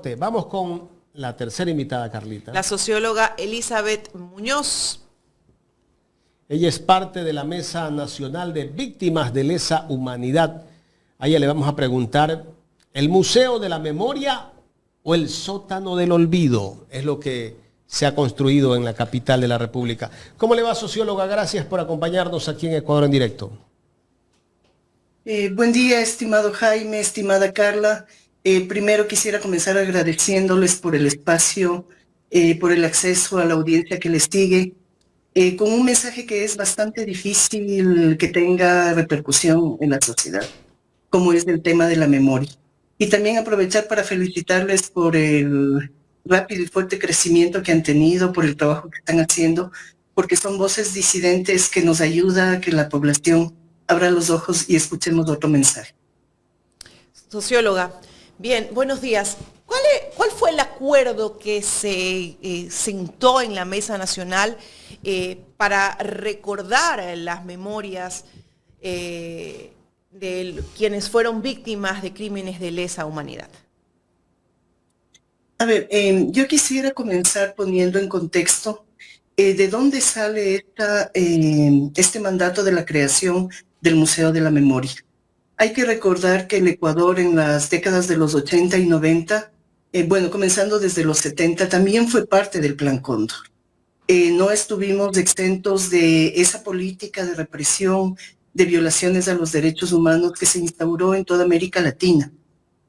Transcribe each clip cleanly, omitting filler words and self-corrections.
corte. Vamos con la tercera invitada, Carlita. La socióloga Elizabeth Muñoz. Ella es parte de la Mesa Nacional de Víctimas de Lesa Humanidad. A ella le vamos a preguntar, ¿el Museo de la Memoria o el Sótano del Olvido? Es lo que se ha construido en la capital de la República. ¿Cómo le va, socióloga? Gracias por acompañarnos aquí en Ecuador en Directo. Buen día, estimado Jaime, estimada Carla. Primero quisiera comenzar agradeciéndoles por el espacio, por el acceso a la audiencia que les sigue, con un mensaje que es bastante difícil que tenga repercusión en la sociedad, como es el tema de la memoria. Y también aprovechar para felicitarles por el rápido y fuerte crecimiento que han tenido, por el trabajo que están haciendo, porque son voces disidentes que nos ayuda a que la población abra los ojos y escuchemos otro mensaje. Socióloga, bien, buenos días. ¿Cuál fue el acuerdo que se sentó en la Mesa Nacional para recordar las memorias de quienes fueron víctimas de crímenes de lesa humanidad? A ver, yo quisiera comenzar poniendo en contexto de dónde sale este mandato de la creación del Museo de la Memoria. Hay que recordar que el Ecuador en las décadas de los 80 y 90, comenzando desde los 70, también fue parte del Plan Cóndor. No estuvimos exentos de esa política de represión, de violaciones a los derechos humanos que se instauró en toda América Latina.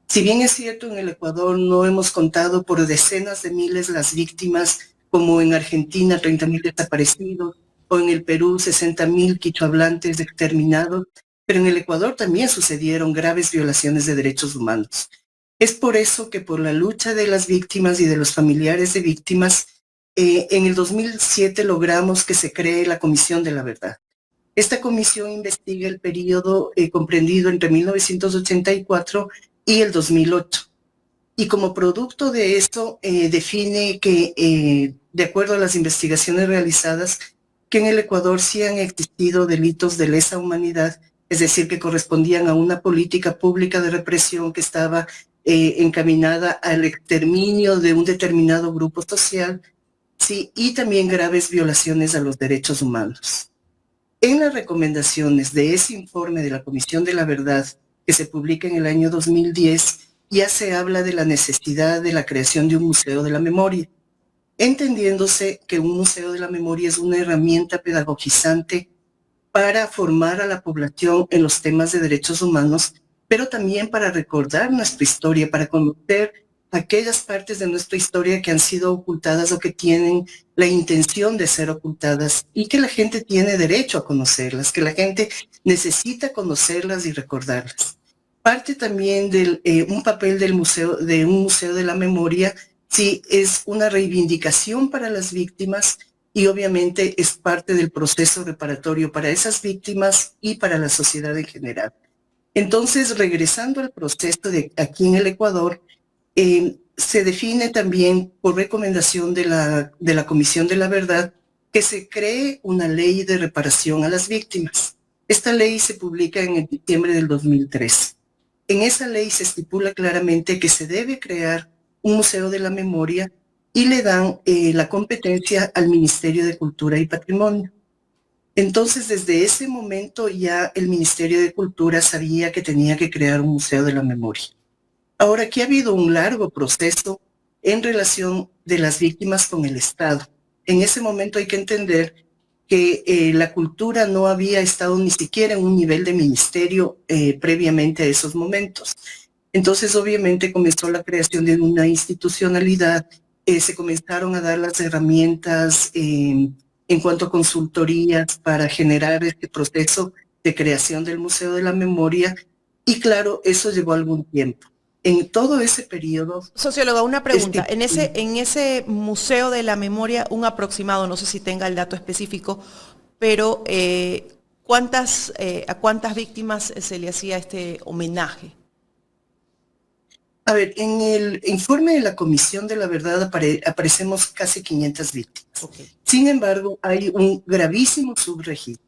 Si bien es cierto, en el Ecuador no hemos contado por decenas de miles las víctimas, como en Argentina 30.000 desaparecidos, o en el Perú 60.000 quichohablantes exterminados, pero en el Ecuador también sucedieron graves violaciones de derechos humanos. Es por eso que por la lucha de las víctimas y de los familiares de víctimas, en el 2007 logramos que se cree la Comisión de la Verdad. Esta comisión investiga el periodo comprendido entre 1984 y el 2008. Y como producto de esto, define que, de acuerdo a las investigaciones realizadas, que en el Ecuador sí han existido delitos de lesa humanidad, es decir, que correspondían a una política pública de represión que estaba encaminada al exterminio de un determinado grupo social, sí, y también graves violaciones a los derechos humanos. En las recomendaciones de ese informe de la Comisión de la Verdad, que se publica en el año 2010, ya se habla de la necesidad de la creación de un museo de la memoria, entendiéndose que un museo de la memoria es una herramienta pedagogizante para formar a la población en los temas de derechos humanos, pero también para recordar nuestra historia, para conocer aquellas partes de nuestra historia que han sido ocultadas o que tienen la intención de ser ocultadas y que la gente tiene derecho a conocerlas, que la gente necesita conocerlas y recordarlas. Parte también de un papel del museo, de un museo de la memoria, sí, es una reivindicación para las víctimas y obviamente es parte del proceso reparatorio para esas víctimas y para la sociedad en general. Entonces, regresando al proceso de aquí en el Ecuador, se define también por recomendación de la Comisión de la Verdad que se cree una ley de reparación a las víctimas. Esta ley se publica en diciembre del 2003. En esa ley se estipula claramente que se debe crear un museo de la memoria y le dan la competencia al Ministerio de Cultura y Patrimonio. Entonces, desde ese momento ya el Ministerio de Cultura sabía que tenía que crear un museo de la memoria. Ahora, aquí ha habido un largo proceso en relación de las víctimas con el Estado. En ese momento hay que entender que la cultura no había estado ni siquiera en un nivel de ministerio previamente a esos momentos. Entonces, obviamente, comenzó la creación de una institucionalidad, se comenzaron a dar las herramientas en cuanto a consultorías para generar este proceso de creación del Museo de la Memoria, y claro, eso llevó algún tiempo. En todo ese periodo... Socióloga, una pregunta. En ese Museo de la Memoria, un aproximado, no sé si tenga el dato específico, pero ¿a cuántas víctimas se le hacía este homenaje? A ver, en el informe de la Comisión de la Verdad aparecemos casi 500 víctimas. Okay. Sin embargo, hay un gravísimo subregistro.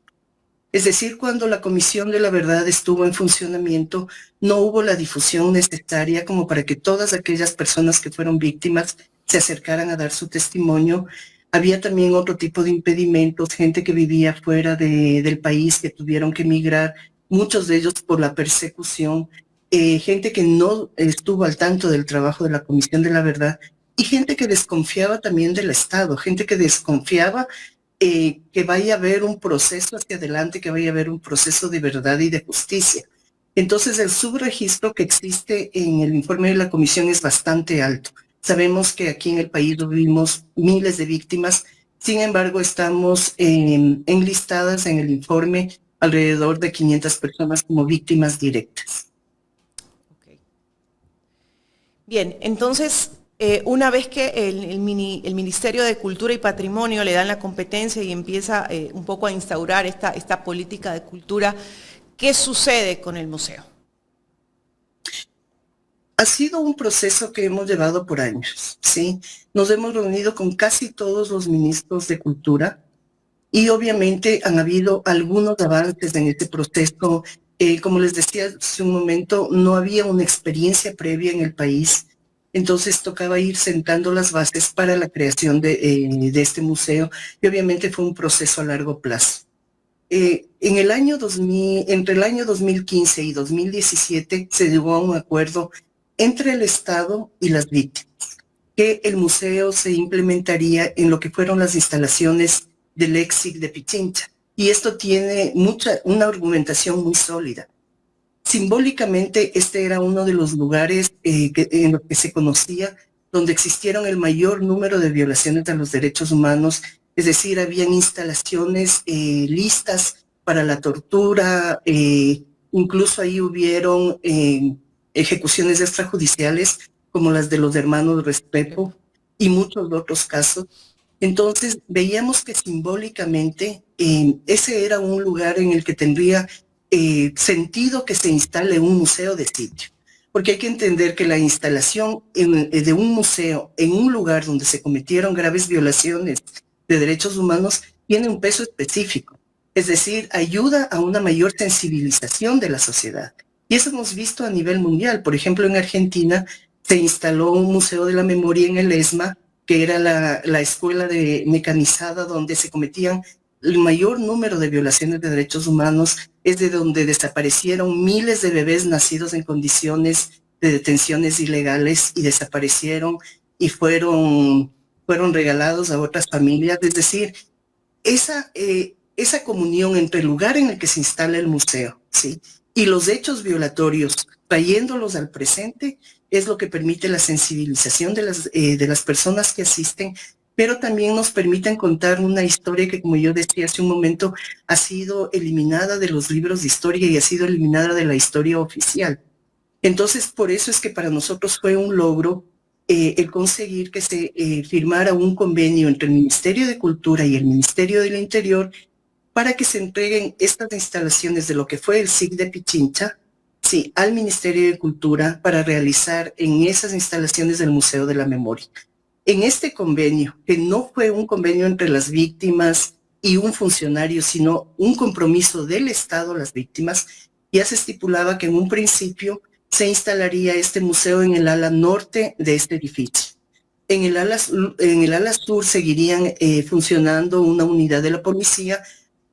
Es decir, cuando la Comisión de la Verdad estuvo en funcionamiento, no hubo la difusión necesaria como para que todas aquellas personas que fueron víctimas se acercaran a dar su testimonio. Había también otro tipo de impedimentos, gente que vivía fuera del país, que tuvieron que emigrar, muchos de ellos por la persecución, gente que no estuvo al tanto del trabajo de la Comisión de la Verdad y gente que desconfiaba también del Estado, gente que desconfiaba que vaya a haber un proceso hacia adelante, que vaya a haber un proceso de verdad y de justicia. Entonces, el subregistro que existe en el informe de la Comisión es bastante alto. Sabemos que aquí en el país vivimos miles de víctimas, sin embargo, estamos enlistadas en el informe alrededor de 500 personas como víctimas directas. Okay. Bien, entonces, una vez que el Ministerio de Cultura y Patrimonio le dan la competencia y empieza un poco a instaurar esta política de cultura, ¿qué sucede con el museo? Ha sido un proceso que hemos llevado por años, ¿sí? Nos hemos reunido con casi todos los ministros de Cultura y obviamente han habido algunos avances en este proceso. Como les decía hace un momento, no había una experiencia previa en el país, entonces tocaba ir sentando las bases para la creación de este museo y obviamente fue un proceso a largo plazo. En el año 2000, entre el año 2015 y 2017 se llegó a un acuerdo entre el Estado y las víctimas, que el museo se implementaría en lo que fueron las instalaciones del EXIC de Pichincha. Y esto tiene una argumentación muy sólida. Simbólicamente, este era uno de los lugares en los que se conocía donde existieron el mayor número de violaciones a los derechos humanos, es decir, habían instalaciones listas para la tortura, incluso ahí hubieron ejecuciones extrajudiciales como las de los hermanos Restrepo y muchos otros casos. Entonces veíamos que simbólicamente ese era un lugar en el que tendría sentido que se instale un museo de sitio, porque hay que entender que la instalación de un museo en un lugar donde se cometieron graves violaciones de derechos humanos tiene un peso específico, es decir, ayuda a una mayor sensibilización de la sociedad. Y eso hemos visto a nivel mundial. Por ejemplo, en Argentina se instaló un museo de la memoria en el ESMA, que era la escuela mecanizada donde se cometían el mayor número de violaciones de derechos humanos, es de donde desaparecieron miles de bebés nacidos en condiciones de detenciones ilegales y desaparecieron y fueron regalados a otras familias. Es decir, esa comunión entre el lugar en el que se instala el museo, ¿sí?, y los hechos violatorios, trayéndolos al presente, es lo que permite la sensibilización de las personas que asisten, pero también nos permiten contar una historia que, como yo decía hace un momento, ha sido eliminada de los libros de historia y ha sido eliminada de la historia oficial. Entonces, por eso es que para nosotros fue un logro el conseguir que se firmara un convenio entre el Ministerio de Cultura y el Ministerio del Interior para que se entreguen estas instalaciones de lo que fue el SIC de Pichincha, sí, al Ministerio de Cultura para realizar en esas instalaciones del Museo de la Memoria. En este convenio, que no fue un convenio entre las víctimas y un funcionario, sino un compromiso del Estado a las víctimas, ya se estipulaba que en un principio se instalaría este museo en el ala norte de este edificio. En el ala sur seguirían funcionando una unidad de la policía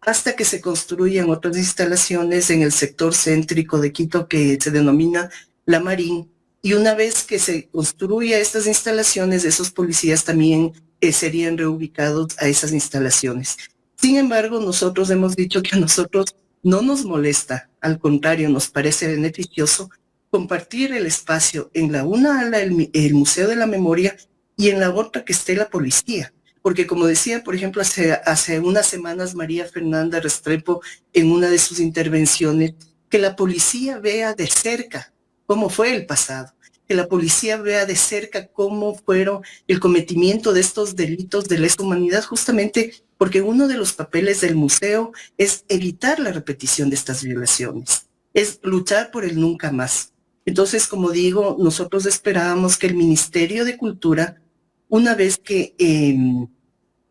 hasta que se construyan otras instalaciones en el sector céntrico de Quito que se denomina La Marín, y una vez que se construya estas instalaciones, esos policías también serían reubicados a esas instalaciones. Sin embargo, nosotros hemos dicho que a nosotros no nos molesta, al contrario, nos parece beneficioso compartir el espacio en una ala el Museo de la Memoria y en la otra que esté la policía. Porque como decía, por ejemplo, hace unas semanas María Fernanda Restrepo en una de sus intervenciones, que la policía vea de cerca cómo fue el pasado, que la policía vea de cerca cómo fueron el cometimiento de estos delitos de lesa humanidad, justamente porque uno de los papeles del museo es evitar la repetición de estas violaciones, es luchar por el nunca más. Entonces, como digo, nosotros esperábamos que el Ministerio de Cultura, una vez que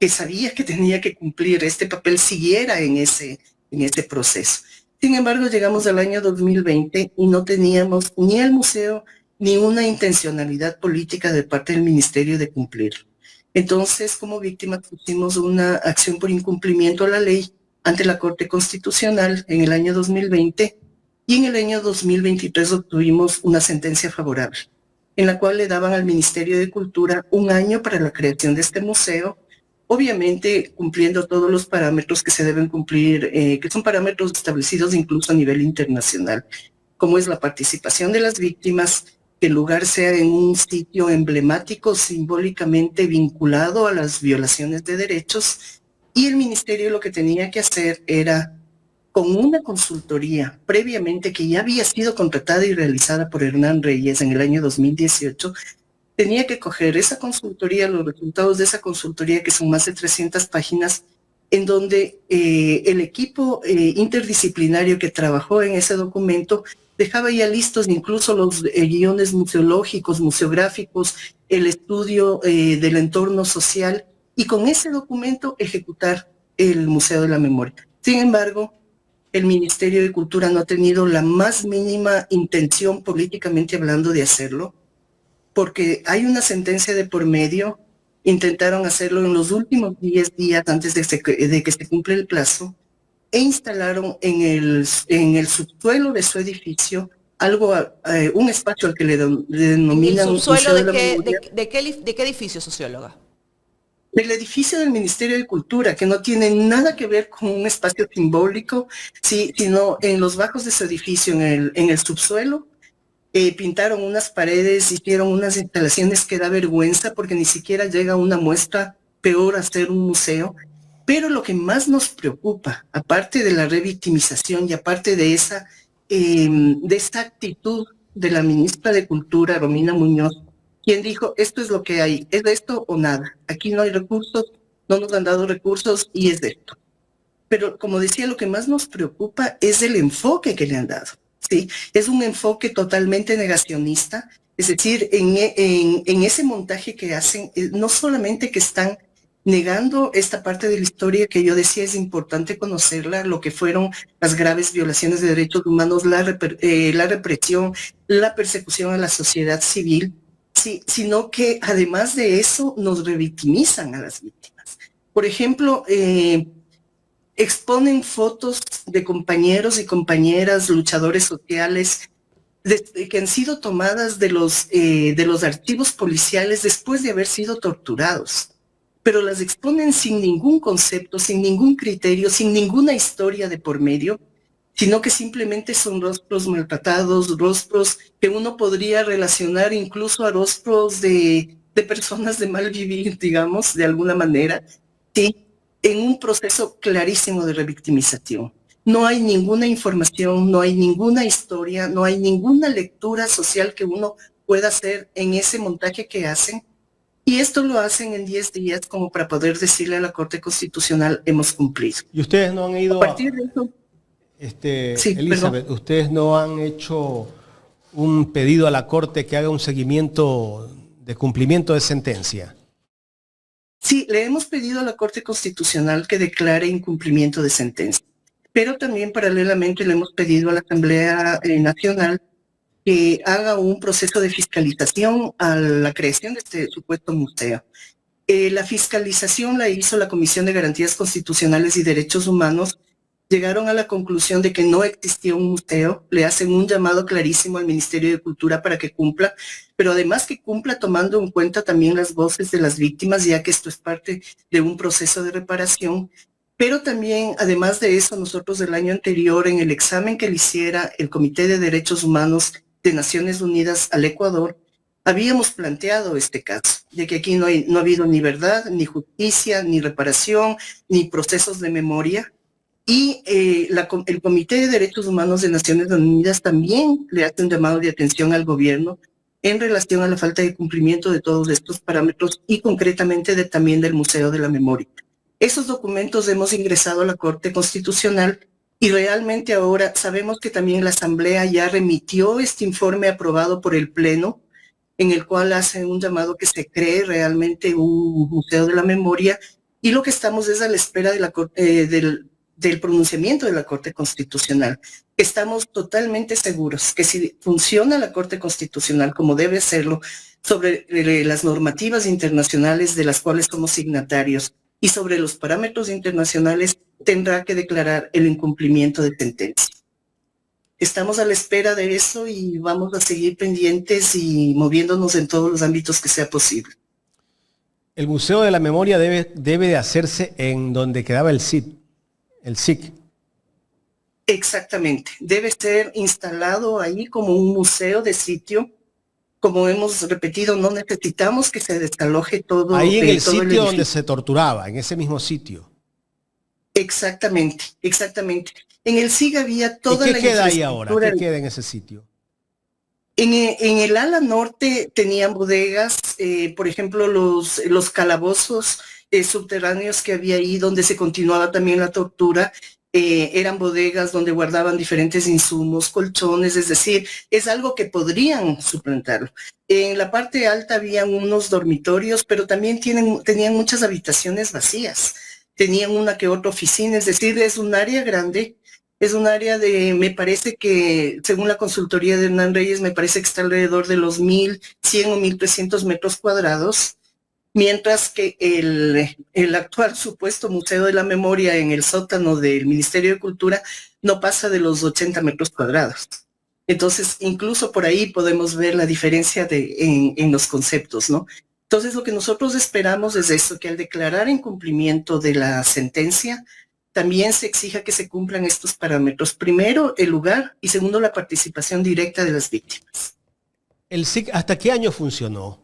sabía que tenía que cumplir este papel, siguiera en ese en ese proceso. Sin embargo, llegamos al año 2020 y no teníamos ni el museo ni una intencionalidad política de parte del ministerio de cumplirlo. Entonces, como víctimas, pusimos una acción por incumplimiento a la ley ante la Corte Constitucional en el año 2020 y en el año 2023 obtuvimos una sentencia favorable, en la cual le daban al Ministerio de Cultura 1 año para la creación de este museo, obviamente cumpliendo todos los parámetros que se deben cumplir, que son parámetros establecidos incluso a nivel internacional, como es la participación de las víctimas, que el lugar sea en un sitio emblemático, simbólicamente vinculado a las violaciones de derechos, y el ministerio lo que tenía que hacer era, con una consultoría previamente que ya había sido contratada y realizada por Hernán Reyes en el año 2018, tenía que coger esa consultoría, los resultados de esa consultoría, que son más de 300 páginas, en donde el equipo interdisciplinario que trabajó en ese documento dejaba ya listos incluso los guiones museológicos, museográficos, el estudio del entorno social, y con ese documento ejecutar el Museo de la Memoria. Sin embargo, el Ministerio de Cultura no ha tenido la más mínima intención, políticamente hablando, de hacerlo, porque hay una sentencia de por medio. Intentaron hacerlo en los últimos 10 días antes de que se cumpla el plazo, e instalaron en el subsuelo de su edificio un espacio al que le denominan ¿El subsuelo Museo de la Memoria. de qué edificio, socióloga? Del edificio del Ministerio de Cultura, que no tiene nada que ver con un espacio simbólico, sino en los bajos de su edificio, en el subsuelo. Pintaron unas paredes, hicieron unas instalaciones que da vergüenza porque ni siquiera llega una muestra, peor hacer un museo. Pero lo que más nos preocupa, aparte de la revictimización y aparte de esta actitud de la ministra de Cultura, Romina Muñoz, quien dijo, esto es lo que hay, es de esto o nada, aquí no hay recursos, no nos han dado recursos y es de esto. Pero como decía, lo que más nos preocupa es el enfoque que le han dado, ¿sí? Es un enfoque totalmente negacionista, es decir, en ese montaje que hacen, no solamente que están negando esta parte de la historia que yo decía es importante conocerla, lo que fueron las graves violaciones de derechos humanos, la represión, la persecución a la sociedad civil, sí, sino que además de eso nos revictimizan a las víctimas. Por ejemplo, exponen fotos de compañeros y compañeras, luchadores sociales, que han sido tomadas de los archivos policiales después de haber sido torturados, pero las exponen sin ningún concepto, sin ningún criterio, sin ninguna historia de por medio, sino que simplemente son rostros maltratados, rostros que uno podría relacionar incluso a rostros de personas de mal vivir, digamos, de alguna manera, sí, en un proceso clarísimo de revictimización. No hay ninguna información, no hay ninguna historia, no hay ninguna lectura social que uno pueda hacer en ese montaje que hacen. Y esto lo hacen en 10 días como para poder decirle a la Corte Constitucional, hemos cumplido. ¿Y ustedes no han ido a partir de eso? Sí, Elizabeth, perdón. ¿Ustedes no han hecho un pedido a la Corte que haga un seguimiento de cumplimiento de sentencia? Sí, le hemos pedido a la Corte Constitucional que declare incumplimiento de sentencia, pero también paralelamente le hemos pedido a la Asamblea Nacional que haga un proceso de fiscalización a la creación de este supuesto museo. La fiscalización la hizo la Comisión de Garantías Constitucionales y Derechos Humanos. Llegaron a la conclusión de que no existía un museo, le hacen un llamado clarísimo al Ministerio de Cultura para que cumpla, pero además que cumpla tomando en cuenta también las voces de las víctimas, ya que esto es parte de un proceso de reparación. Pero también, además de eso, nosotros el año anterior, en el examen que le hiciera el Comité de Derechos Humanos de Naciones Unidas al Ecuador, habíamos planteado este caso, de que aquí no ha habido ni verdad, ni justicia, ni reparación, ni procesos de memoria. Y el Comité de Derechos Humanos de Naciones Unidas también le hace un llamado de atención al gobierno en relación a la falta de cumplimiento de todos estos parámetros y concretamente también del Museo de la Memoria. Esos documentos hemos ingresado a la Corte Constitucional y realmente ahora sabemos que también la Asamblea ya remitió este informe aprobado por el Pleno, en el cual hace un llamado que se cree realmente un Museo de la Memoria, y lo que estamos es a la espera de del pronunciamiento de la Corte Constitucional. Estamos totalmente seguros que si funciona la Corte Constitucional como debe hacerlo sobre las normativas internacionales de las cuales somos signatarios y sobre los parámetros internacionales, tendrá que declarar el incumplimiento de sentencia. Estamos a la espera de eso y vamos a seguir pendientes y moviéndonos en todos los ámbitos que sea posible. El Museo de la Memoria debe de hacerse en donde quedaba el SIC. Exactamente. Debe ser instalado ahí como un museo de sitio. Como hemos repetido, no necesitamos que se desaloje todo. Ahí en el todo sitio donde se torturaba, en ese mismo sitio. Exactamente, exactamente. En el SIG había toda la infraestructura. ¿Y qué queda ahí ahora? ¿Qué queda en ese sitio? En el ala norte tenían bodegas, por ejemplo, los calabozos subterráneos que había ahí, donde se continuaba también la tortura, eran bodegas donde guardaban diferentes insumos, colchones, es decir, es algo que podrían suplantarlo. En la parte alta habían unos dormitorios, pero también tenían muchas habitaciones vacías, tenían una que otra oficina, es decir, es un área grande. Es un área de, me parece que, según la consultoría de Hernán Reyes, me parece que está alrededor de los 1.100 o 1.300 metros cuadrados, mientras que el actual supuesto Museo de la Memoria en el sótano del Ministerio de Cultura no pasa de los 80 metros cuadrados. Entonces, incluso por ahí podemos ver la diferencia en los conceptos, ¿no? Entonces, lo que nosotros esperamos es eso, que al declarar incumplimiento de la sentencia, también se exija que se cumplan estos parámetros. Primero, el lugar y segundo, la participación directa de las víctimas. ¿El SIC hasta qué año funcionó?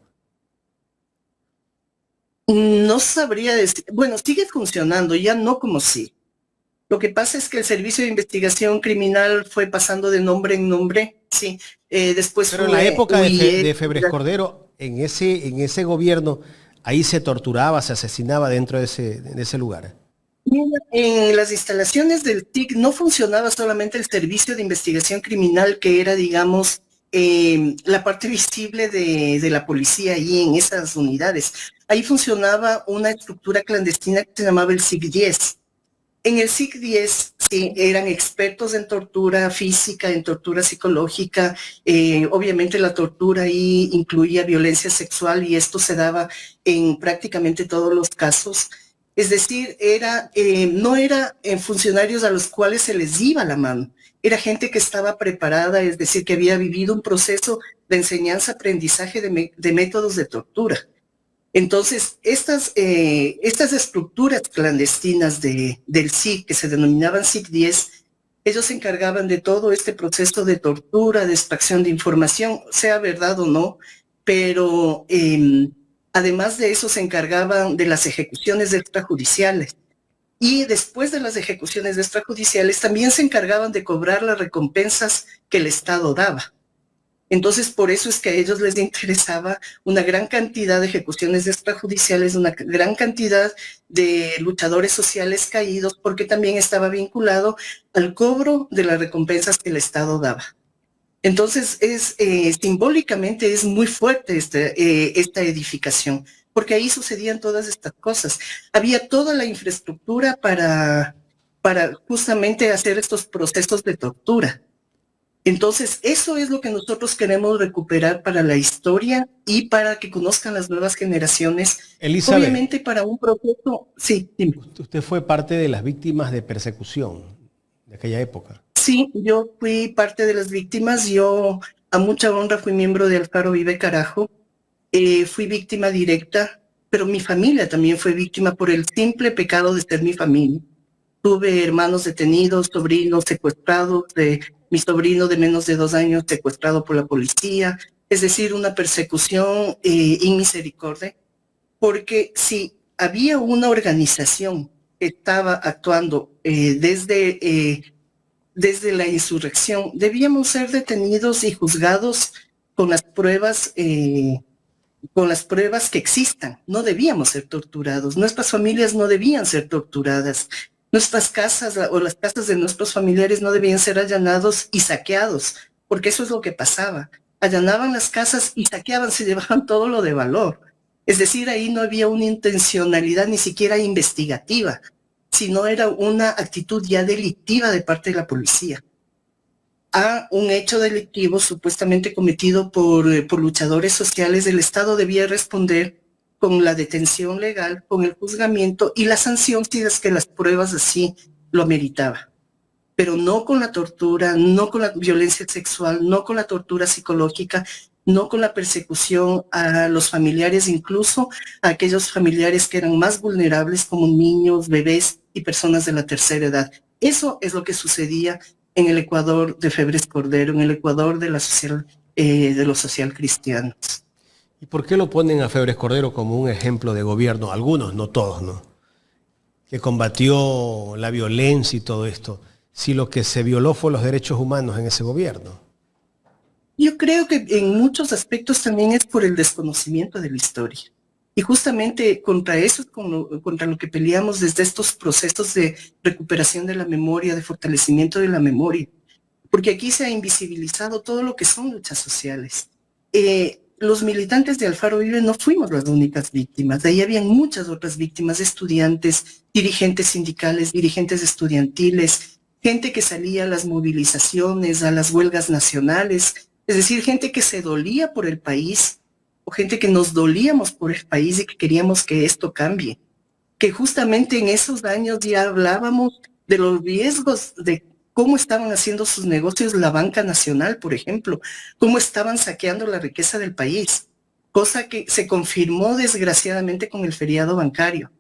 No sabría decir. Bueno, sigue funcionando, ya no como sí. Lo que pasa es que el Servicio de Investigación Criminal fue pasando de nombre en nombre, sí. Después pero en la época de Febres Cordero, en ese gobierno, ahí se torturaba, se asesinaba dentro de ese lugar. En las instalaciones del TIC no funcionaba solamente el Servicio de Investigación Criminal, que era, digamos, la parte visible de la policía ahí en esas unidades. Ahí funcionaba una estructura clandestina que se llamaba el SIC-10. En el SIC-10 sí, eran expertos en tortura física, en tortura psicológica. Obviamente la tortura ahí incluía violencia sexual y esto se daba en prácticamente todos los casos. Es decir, no era funcionarios a los cuales se les iba la mano, era gente que estaba preparada, es decir, que había vivido un proceso de enseñanza-aprendizaje de métodos de tortura. Entonces, estas estructuras clandestinas del SIC, que se denominaban SIC-10, ellos se encargaban de todo este proceso de tortura, de extracción de información, sea verdad o no, pero además de eso se encargaban de las ejecuciones extrajudiciales. Y después de las ejecuciones extrajudiciales también se encargaban de cobrar las recompensas que el Estado daba. Entonces, por eso es que a ellos les interesaba una gran cantidad de ejecuciones extrajudiciales, una gran cantidad de luchadores sociales caídos, porque también estaba vinculado al cobro de las recompensas que el Estado daba. Entonces, simbólicamente es muy fuerte esta edificación, porque ahí sucedían todas estas cosas. Había toda la infraestructura para justamente hacer estos procesos de tortura. Entonces, eso es lo que nosotros queremos recuperar para la historia y para que conozcan las nuevas generaciones. Elizabeth, obviamente para un proceso... Sí, dime. Usted fue parte de las víctimas de persecución de aquella época. Sí, yo fui parte de las víctimas. Yo, a mucha honra, fui miembro de Alfaro Vive Carajo. Fui víctima directa, pero mi familia también fue víctima por el simple pecado de ser mi familia. Tuve hermanos detenidos, sobrinos secuestrados, mi sobrino de menos de 2 años secuestrado por la policía, es decir, una persecución inmisericordia, porque si había una organización que estaba actuando desde la insurrección, debíamos ser detenidos y juzgados con las pruebas que existan. No debíamos ser torturados, nuestras familias no debían ser torturadas. Nuestras casas o las casas de nuestros familiares no debían ser allanados y saqueados, porque eso es lo que pasaba. Allanaban las casas y saqueaban, se llevaban todo lo de valor. Es decir, ahí no había una intencionalidad ni siquiera investigativa. sino era una actitud ya delictiva de parte de la policía a un hecho delictivo supuestamente cometido por luchadores sociales. El Estado debía responder con la detención legal, con el juzgamiento y la sanción si es que las pruebas así lo ameritaban. Pero no con la tortura, no con la violencia sexual, no con la tortura psicológica, no con la persecución a los familiares, incluso a aquellos familiares que eran más vulnerables como niños, bebés y personas de la tercera edad. Eso es lo que sucedía en el Ecuador de Febres Cordero, en el Ecuador de los social cristianos. ¿Y por qué lo ponen a Febres Cordero como un ejemplo de gobierno? Algunos, no todos, ¿no? Que combatió la violencia y todo esto. Si lo que se violó fue los derechos humanos en ese gobierno. Yo creo que en muchos aspectos también es por el desconocimiento de la historia. Y justamente contra eso es contra lo que peleamos desde estos procesos de recuperación de la memoria, de fortalecimiento de la memoria. Porque aquí se ha invisibilizado todo lo que son luchas sociales. Los militantes de Alfaro Uribe no fuimos las únicas víctimas. De ahí habían muchas otras víctimas, estudiantes, dirigentes sindicales, dirigentes estudiantiles, gente que salía a las movilizaciones, a las huelgas nacionales, es decir, gente que se dolía por el país o gente que nos dolíamos por el país y que queríamos que esto cambie. Que justamente en esos años ya hablábamos de los riesgos de cómo estaban haciendo sus negocios la banca nacional, por ejemplo, cómo estaban saqueando la riqueza del país, cosa que se confirmó desgraciadamente con el feriado bancario.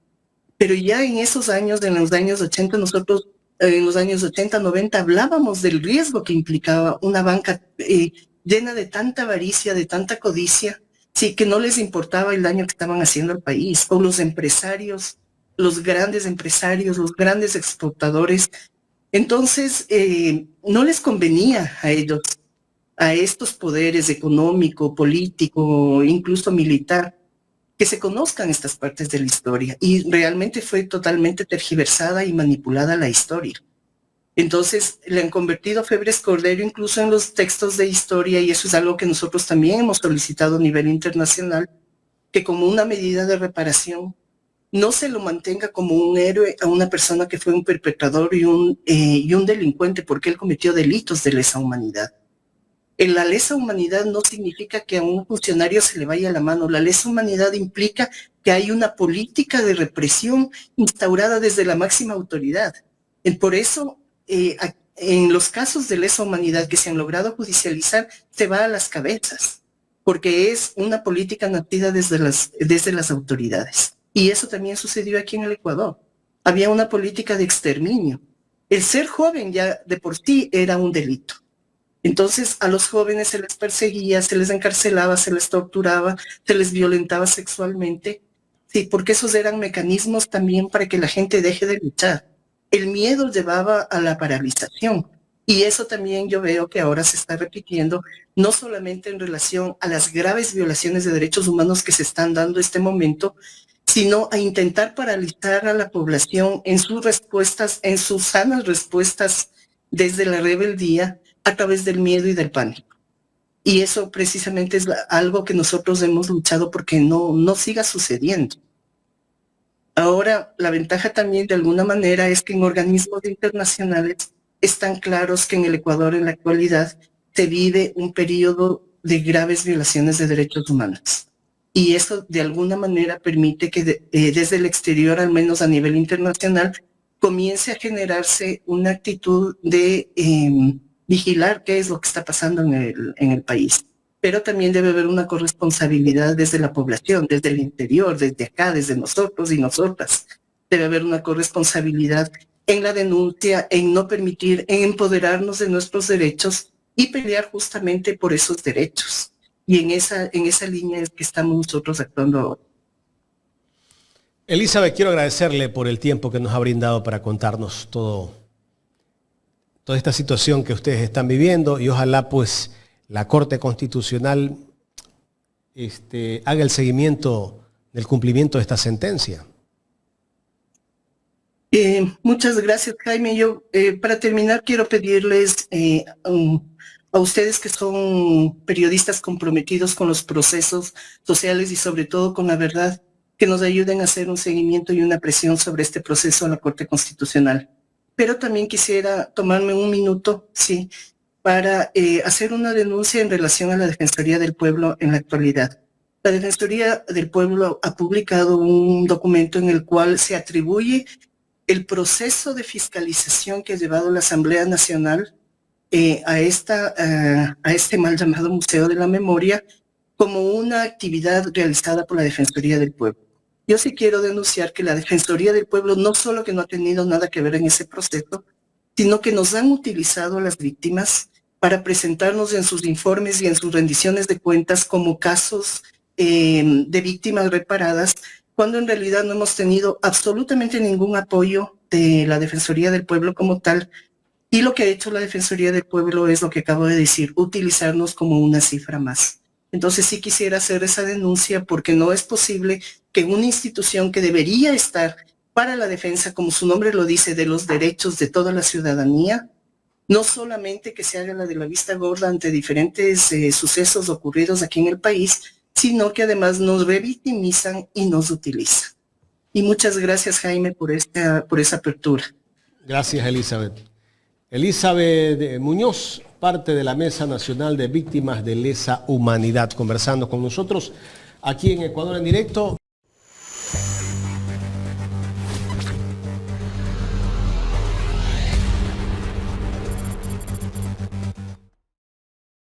Pero ya en esos años, en los años 80, nosotros en los años 80, 90, hablábamos del riesgo que implicaba una banca llena de tanta avaricia, de tanta codicia, sí, que no les importaba el daño que estaban haciendo al país, o los empresarios, los grandes empresarios, los grandes exportadores. Entonces, no les convenía a ellos, a estos poderes económico, político, incluso militar, que se conozcan estas partes de la historia. Y realmente fue totalmente tergiversada y manipulada la historia. Entonces, le han convertido a Febres Cordero incluso en los textos de historia, y eso es algo que nosotros también hemos solicitado a nivel internacional, que como una medida de reparación, no se lo mantenga como un héroe a una persona que fue un perpetrador y un delincuente porque él cometió delitos de lesa humanidad. La lesa humanidad no significa que a un funcionario se le vaya la mano. La lesa humanidad implica que hay una política de represión instaurada desde la máxima autoridad. Por eso, en los casos de lesa humanidad que se han logrado judicializar, se va a las cabezas, porque es una política nacida desde las autoridades. Y eso también sucedió aquí en el Ecuador. Había una política de exterminio. El ser joven ya de por sí era un delito. Entonces a los jóvenes se les perseguía, se les encarcelaba, se les torturaba, se les violentaba sexualmente. Sí, porque esos eran mecanismos también para que la gente deje de luchar. El miedo llevaba a la paralización. Y eso también yo veo que ahora se está repitiendo, no solamente en relación a las graves violaciones de derechos humanos que se están dando en este momento, sino a intentar paralizar a la población en sus respuestas, en sus sanas respuestas desde la rebeldía a través del miedo y del pánico. Y eso precisamente es algo que nosotros hemos luchado porque no siga sucediendo. Ahora, la ventaja también de alguna manera es que en organismos internacionales están claros que en el Ecuador en la actualidad se vive un periodo de graves violaciones de derechos humanos. Y eso de alguna manera permite que desde el exterior, al menos a nivel internacional, comience a generarse una actitud de vigilar qué es lo que está pasando en el país. Pero también debe haber una corresponsabilidad desde la población, desde el interior, desde acá, desde nosotros y nosotras. Debe haber una corresponsabilidad en la denuncia, en no permitir, en empoderarnos de nuestros derechos y pelear justamente por esos derechos. Y en esa línea es que estamos nosotros actuando ahora. Elizabeth, quiero agradecerle por el tiempo que nos ha brindado para contarnos toda esta situación que ustedes están viviendo, y ojalá pues la Corte Constitucional haga el seguimiento del cumplimiento de esta sentencia. Muchas gracias, Jaime. Yo, para terminar, quiero pedirles a ustedes que son periodistas comprometidos con los procesos sociales y sobre todo con la verdad, que nos ayuden a hacer un seguimiento y una presión sobre este proceso a la Corte Constitucional. Pero también quisiera tomarme un minuto, sí, para hacer una denuncia en relación a la Defensoría del Pueblo en la actualidad. La Defensoría del Pueblo ha publicado un documento en el cual se atribuye el proceso de fiscalización que ha llevado la Asamblea Nacional a este mal llamado Museo de la Memoria como una actividad realizada por la Defensoría del Pueblo. Yo sí quiero denunciar que la Defensoría del Pueblo no solo que no ha tenido nada que ver en ese proceso, sino que nos han utilizado a las víctimas para presentarnos en sus informes y en sus rendiciones de cuentas como casos de víctimas reparadas, cuando en realidad no hemos tenido absolutamente ningún apoyo de la Defensoría del Pueblo como tal. Y lo que ha hecho la Defensoría del Pueblo es lo que acabo de decir, utilizarnos como una cifra más. Entonces sí quisiera hacer esa denuncia porque no es posible que una institución que debería estar para la defensa, como su nombre lo dice, de los derechos de toda la ciudadanía, no solamente que se haga la de la vista gorda ante diferentes sucesos ocurridos aquí en el país, sino que además nos revictimizan y nos utilizan. Y muchas gracias, Jaime, por esa apertura. Gracias, Elizabeth. Elizabeth Muñoz, parte de la Mesa Nacional de Víctimas de Lesa Humanidad, conversando con nosotros aquí en Ecuador en Directo.